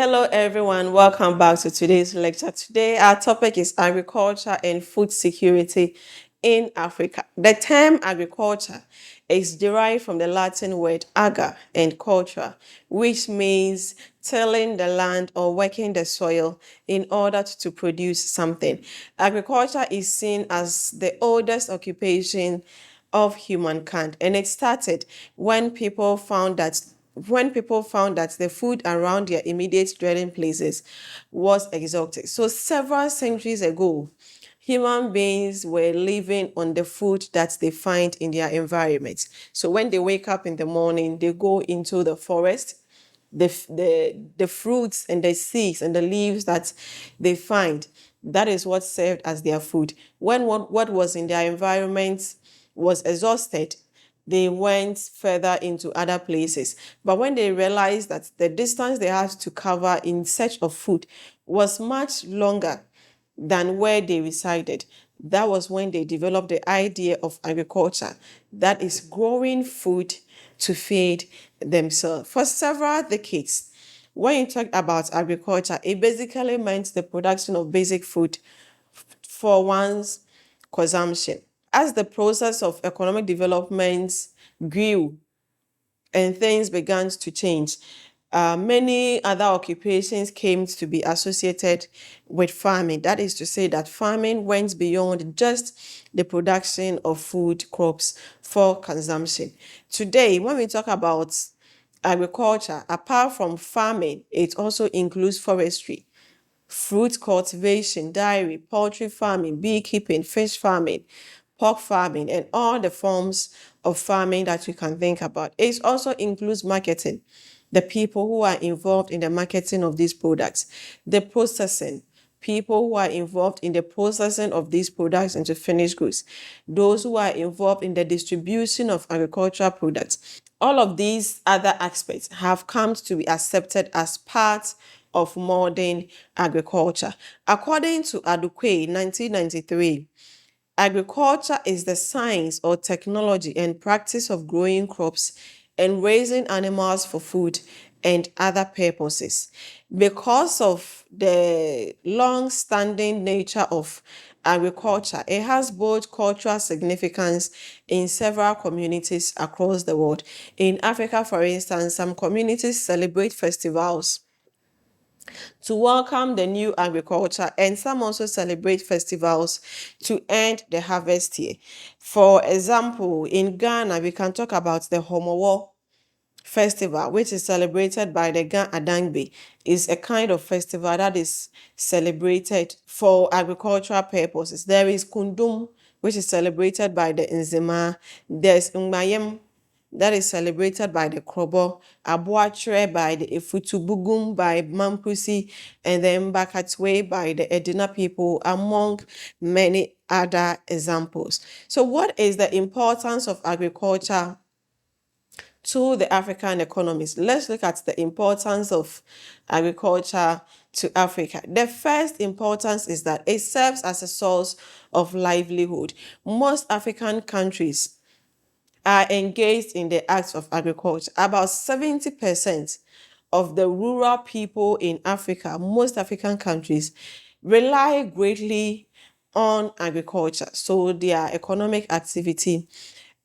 Hello, everyone. Welcome back to today's lecture. Today, our topic is agriculture and food security in Africa. The term agriculture is derived from the Latin word agar and cultura, which means tilling the land or working the soil in order to produce something. Agriculture is seen as the oldest occupation of humankind, and it started when people found that the food around their immediate dwelling places was exotic. So several centuries ago, human beings were living on the food that they find in their environment. So when they wake up in the morning, they go into the forest. The fruits and the seeds and the leaves that they find, that is what served as their food. When what was in their environment was exhausted, they went further into other places. But when they realized that the distance they had to cover in search of food was much longer than where they resided, that was when they developed the idea of agriculture, that is growing food to feed themselves. For several decades, when you talk about agriculture, it basically meant the production of basic food for one's consumption. As the process of economic development grew and things began to change, many other occupations came to be associated with farming. That is to say that farming went beyond just the production of food crops for consumption. Today, when we talk about agriculture, apart from farming, it also includes forestry, fruit cultivation, dairy, poultry farming, beekeeping, fish farming, pork farming, and all the forms of farming that you can think about. It also includes marketing, the people who are involved in the marketing of these products, the processing, people who are involved in the processing of these products into finished goods, those who are involved in the distribution of agricultural products. All of these other aspects have come to be accepted as part of modern agriculture. According to Adukwe, 1993, agriculture is the science or technology and practice of growing crops and raising animals for food and other purposes. Because of the long-standing nature of agriculture, it has both cultural significance in several communities across the world. In Africa, for instance, some communities celebrate festivals to welcome the new agriculture, and some also celebrate festivals to end the harvest year. For example, in Ghana, we can talk about the Homowo festival, which is celebrated by the Ga Adangbe. Is a kind of festival that is celebrated for agricultural purposes. There is Kundum, which is celebrated by the Nzema. There's Ngmayem, that is celebrated by the Krobo, Abuatre by the Ifutubugum, by Mampusi, and then Bakatwe by the Edina people, among many other examples. So what is the importance of agriculture to the African economies? Let's look at the importance of agriculture to Africa. The first importance is that it serves as a source of livelihood. Most African countries are engaged in the acts of agriculture. About 70% of the rural people in Africa, most African countries, rely greatly on agriculture. So their economic activity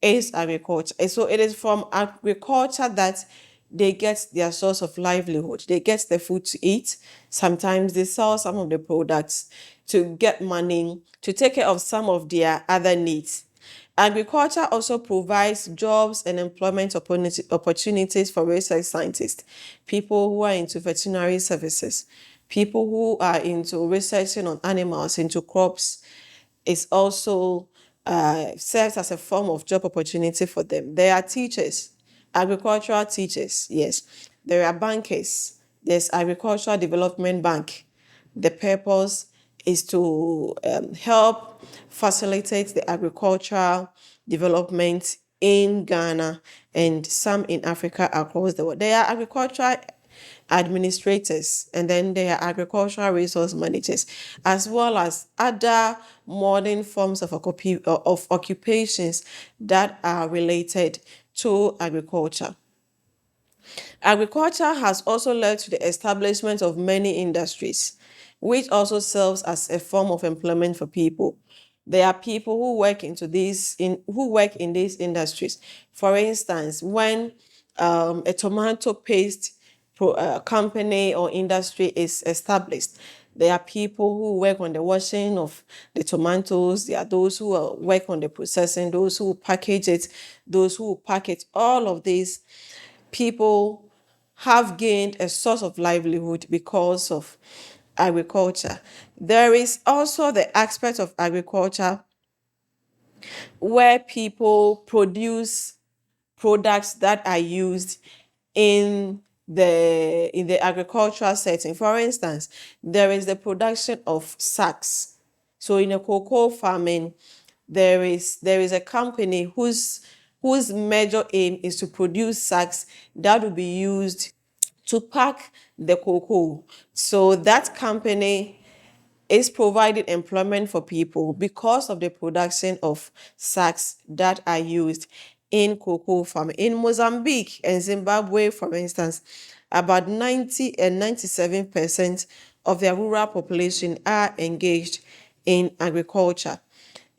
is agriculture. And so it is from agriculture that they get their source of livelihood. They get the food to eat. Sometimes they sell some of the products to get money to take care of some of their other needs. Agriculture also provides jobs and employment opportunities for research scientists, people who are into veterinary services, people who are into researching on animals, into crops. It also serves as a form of job opportunity for them. There are teachers, agricultural teachers, yes. There are bankers. There's Agricultural Development Bank. The purpose is to help facilitate the agricultural development in Ghana and some in Africa across the world. There are agricultural administrators, and then there are agricultural resource managers, as well as other modern forms of occupations that are related to agriculture. Agriculture has also led to the establishment of many industries, which also serves as a form of employment for people. There are people who work who work in these industries. For instance, when a tomato paste company or industry is established, there are people who work on the washing of the tomatoes. There are those who work on the processing, those who package it, those who pack it. All of these people have gained a source of livelihood because of agriculture. There is also the aspect of agriculture where people produce products that are used in the agricultural setting. For instance, there is the production of sacks. So in a cocoa farming, there is a company whose major aim is to produce sacks that will be used to pack the cocoa. So that company is providing employment for people because of the production of sacks that are used in cocoa farming. In Mozambique and Zimbabwe, for instance, about 90 and 97% of their rural population are engaged in agriculture.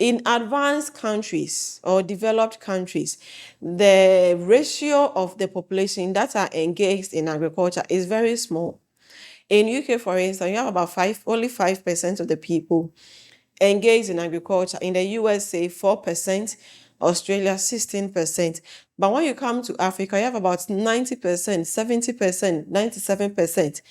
In advanced countries or developed countries, the ratio of the population that are engaged in agriculture is very small. In UK, for instance, you have about only 5% of the people engaged in agriculture. In the USA, 4%, Australia, 16%. But when you come to Africa, you have about 90%, 70%, 97%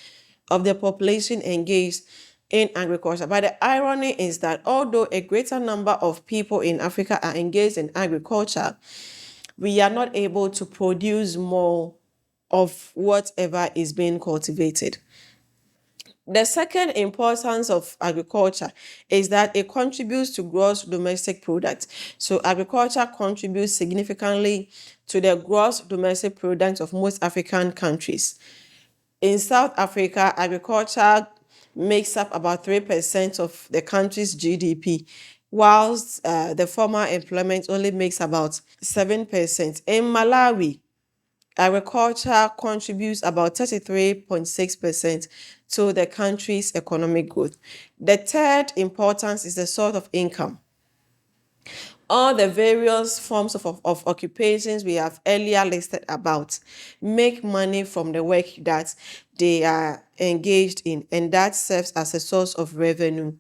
of the population engaged in agriculture. But the irony is that although a greater number of people in Africa are engaged in agriculture, we are not able to produce more of whatever is being cultivated. The second importance of agriculture is that it contributes to gross domestic product. So agriculture contributes significantly to the gross domestic product of most African countries. In South Africa, agriculture makes up about 3% of the country's GDP, whilst the formal employment only makes about 7%. In Malawi, agriculture contributes about 33.6% to the country's economic growth. The third importance is the sort of income. All the various forms of occupations we have earlier listed about make money from the work that they are engaged in, and that serves as a source of revenue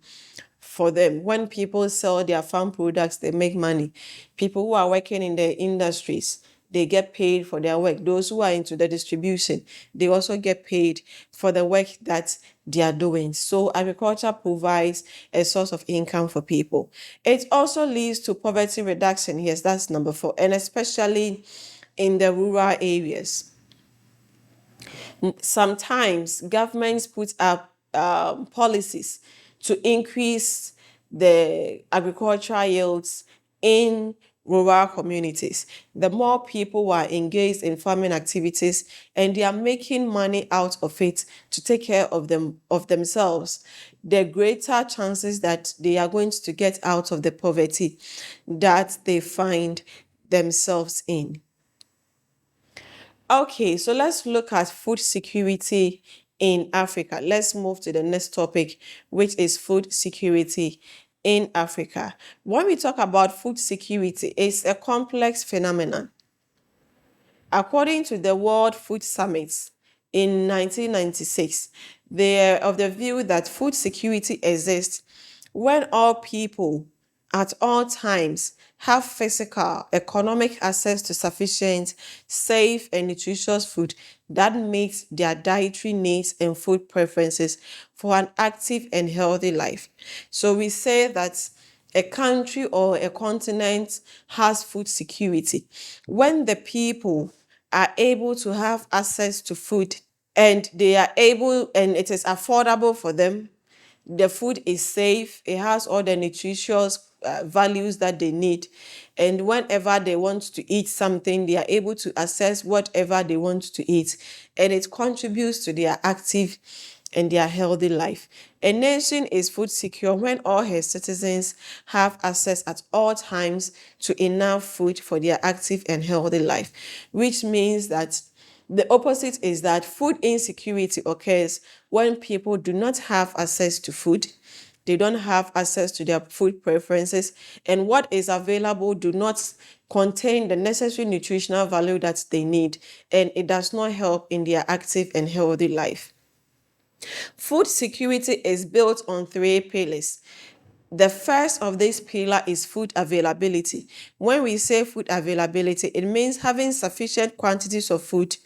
for them. When people sell their farm products, they make money. People who are working in the industries, they get paid for their work. Those who are into the distribution, they also get paid for the work that they are doing. So agriculture provides a source of income for people. It also leads to poverty reduction. Yes, that's number 4, and especially in the rural areas. Sometimes governments put up policies to increase the agricultural yields in rural communities. The more people who are engaged in farming activities and they are making money out of it to take care of themselves, the greater chances that they are going to get out of the poverty that they find themselves in. Okay, so let's look at food security in Africa. Let's move to the next topic, which is food security in Africa. When we talk about food security, it's a complex phenomenon. According to the World Food Summit in 1996, they are of the view that food security exists when all people at all times have physical, economic access to sufficient, safe, and nutritious food that meets their dietary needs and food preferences for an active and healthy life. So we say that a country or a continent has food security when the people are able to have access to food and they are able and it is affordable for them. The food is safe, it has all the nutritious values that they need, and whenever they want to eat something, they are able to access whatever they want to eat, and it contributes to their active and their healthy life. A nation is food secure when all her citizens have access at all times to enough food for their active and healthy life, which means that The opposite is that food insecurity occurs when people do not have access to food, they don't have access to their food preferences, and what is available do not contain the necessary nutritional value that they need, and it does not help in their active and healthy life. Food security is built on three pillars. The first of this pillar is food availability. When we say food availability, it means having sufficient quantities of food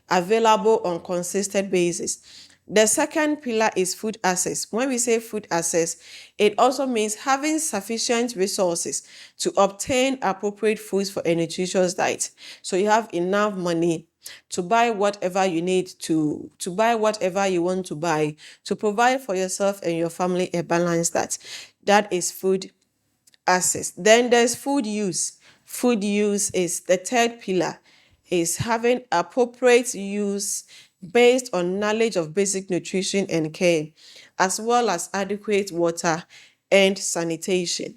available on consistent basis. The second pillar is food access. When we say food access, it also means having sufficient resources to obtain appropriate foods for a nutritious diet. So you have enough money to buy whatever you need to buy whatever you want to buy, to provide for yourself and your family a balanced diet. That is food access. Then there's food use. Food use is the third pillar, is having appropriate use based on knowledge of basic nutrition and care, as well as adequate water and sanitation.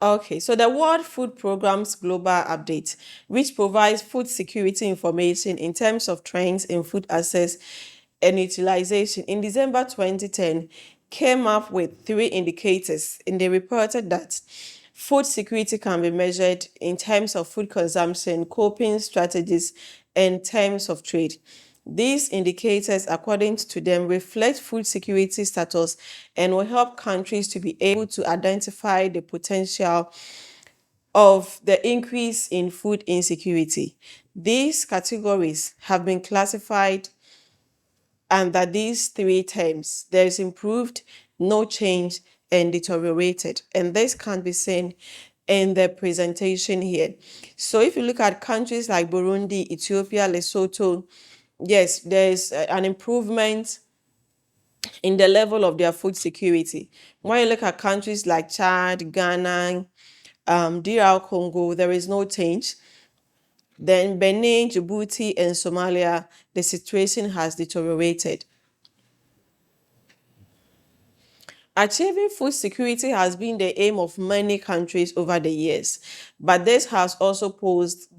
Okay, so the World Food Programme's Global Update, which provides food security information in terms of trends in food access and utilization, in December 2010, came up with three indicators, and they reported that food security can be measured in terms of food consumption, coping strategies, and terms of trade. These indicators, according to them, reflect food security status and will help countries to be able to identify the potential of the increase in food insecurity. These categories have been classified under these three terms. There is improved, no change, and deteriorated. And this can be seen in the presentation here. So if you look at countries like Burundi, Ethiopia, Lesotho, yes, there's an improvement in the level of their food security. When you look at countries like Chad, Ghana, DR Congo, there is no change. Then Benin, Djibouti, and Somalia, the situation has deteriorated. Achieving food security has been the aim of many countries over the years, but this has also posed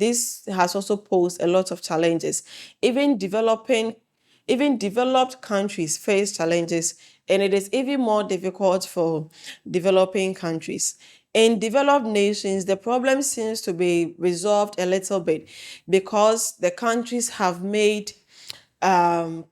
a lot of challenges. Even developed countries face challenges, and it is even more difficult for developing countries. In developed nations, the problem seems to be resolved a little bit because the countries have made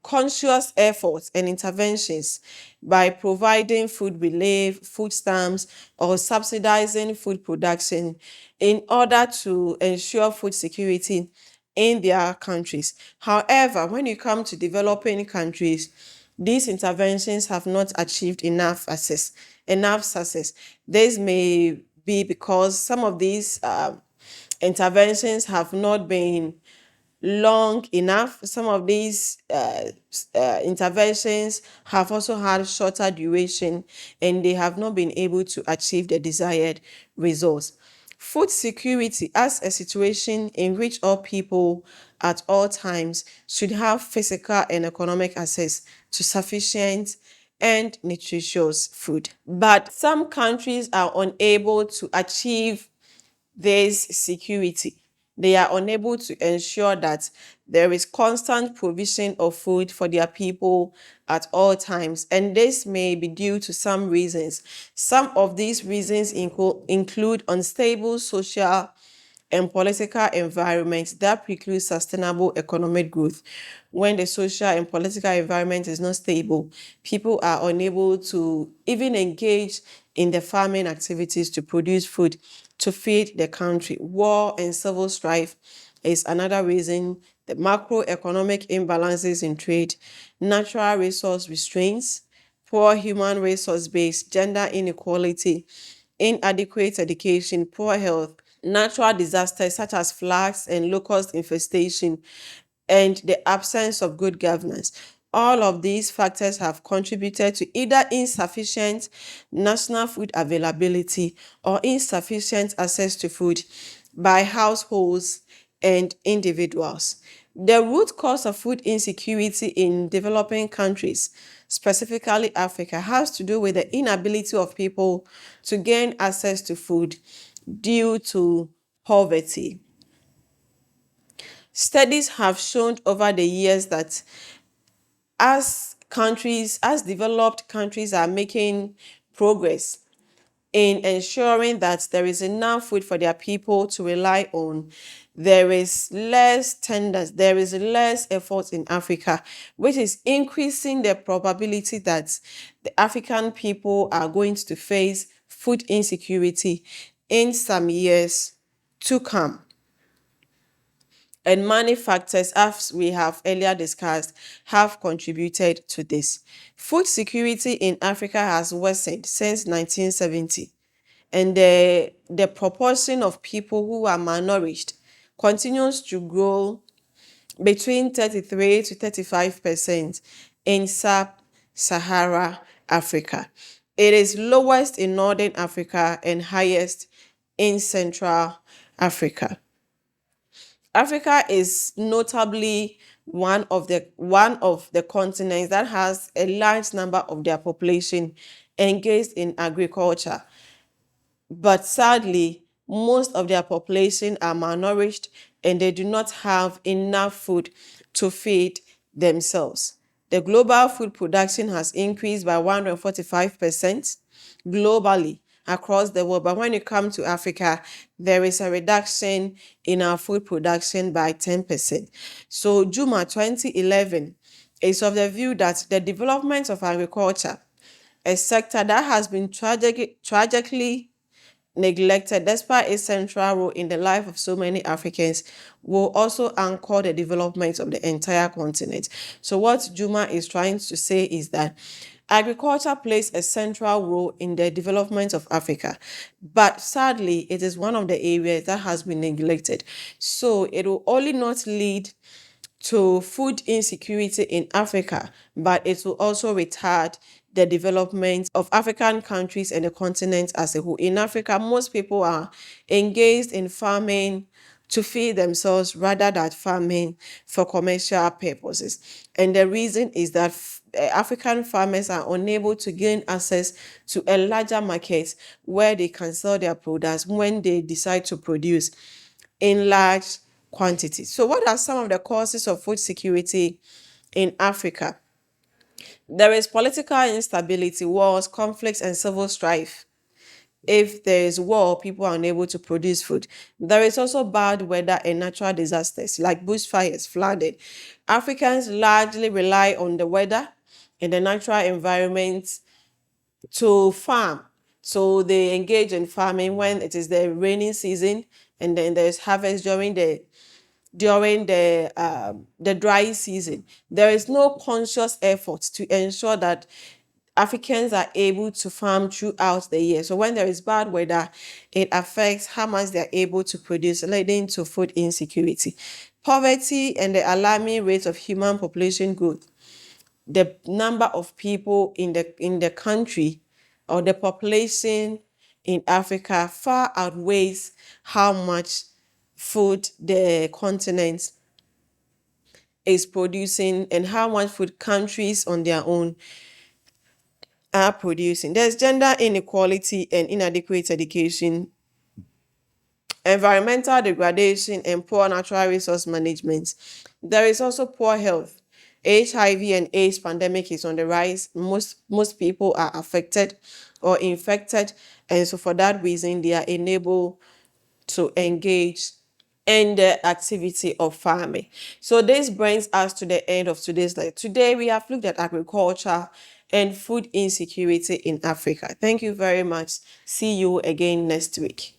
conscious efforts and interventions by providing food relief, food stamps, or subsidizing food production in order to ensure food security in their countries. However, when you come to developing countries, these interventions have not achieved enough success. This may be because some of these interventions have not been long enough. Some of these interventions have also had shorter duration, and they have not been able to achieve the desired results. Food security as a situation in which all people at all times should have physical and economic access to sufficient and nutritious food. But some countries are unable to achieve this security. They are unable to ensure that there is constant provision of food for their people at all times. And this may be due to some reasons. Some of these reasons include unstable social and political environments that preclude sustainable economic growth. When the social and political environment is not stable, people are unable to even engage in the farming activities to produce food to feed the country. War and civil strife is another reason. The macroeconomic imbalances in trade, natural resource restraints, poor human resource base, gender inequality, inadequate education, poor health, natural disasters such as floods and locust infestation, and the absence of good governance. All of these factors have contributed to either insufficient national food availability or insufficient access to food by households and individuals. The root cause of food insecurity in developing countries, specifically Africa, has to do with the inability of people to gain access to food due to poverty. Studies have shown over the years that as developed countries are making progress in ensuring that there is enough food for their people to rely on, there is less tenders, there is less effort in Africa, which is increasing the probability that the African people are going to face food insecurity in some years to come. And many factors, as we have earlier discussed, have contributed to this. Food security in Africa has worsened since 1970, and the proportion of people who are malnourished continues to grow between 33 to 35% in sub-Sahara Africa. It is lowest in Northern Africa and highest in Central Africa. Africa is notably one of the continents that has a large number of their population engaged in agriculture. But sadly, most of their population are malnourished and they do not have enough food to feed themselves. The global food production has increased by 145% globally across the world. But when it comes to Africa, there is a reduction in our food production by 10%. So Juma 2011 is of the view that the development of agriculture, a sector that has been tragically neglected despite its central role in the life of so many Africans, will also anchor the development of the entire continent. So what Juma is trying to say is that agriculture plays a central role in the development of Africa, but sadly, it is one of the areas that has been neglected. So it will only not lead to food insecurity in Africa, but it will also retard the development of African countries and the continent as a whole. In Africa, most people are engaged in farming to feed themselves rather than farming for commercial purposes. And the reason is that African farmers are unable to gain access to a larger market where they can sell their products when they decide to produce in large quantities. So what are some of the causes of food security in Africa? There is political instability, wars, conflicts, and civil strife. If there is war, people are unable to produce food. There is also bad weather and natural disasters like bushfires, flooding. Africans largely rely on the weather and the natural environment to farm. So they engage in farming when it is the rainy season, and then there's harvest during the dry season. There is no conscious effort to ensure that Africans are able to farm throughout the year. So when there is bad weather, it affects how much they're able to produce, leading to food insecurity. Poverty and the alarming rate of human population growth. The number of people in the country, or the population in Africa, far outweighs how much food the continent is producing and how much food countries on their own are producing. There's gender inequality and inadequate education, environmental degradation, and poor natural resource management. There is also poor health. HIV and AIDS pandemic is on the rise. Most people are affected or infected, and so for that reason, they are unable to engage in the activity of farming. So this brings us to the end of today's lecture. Today we have looked at agriculture and food insecurity in Africa. Thank you very much. See you again next week.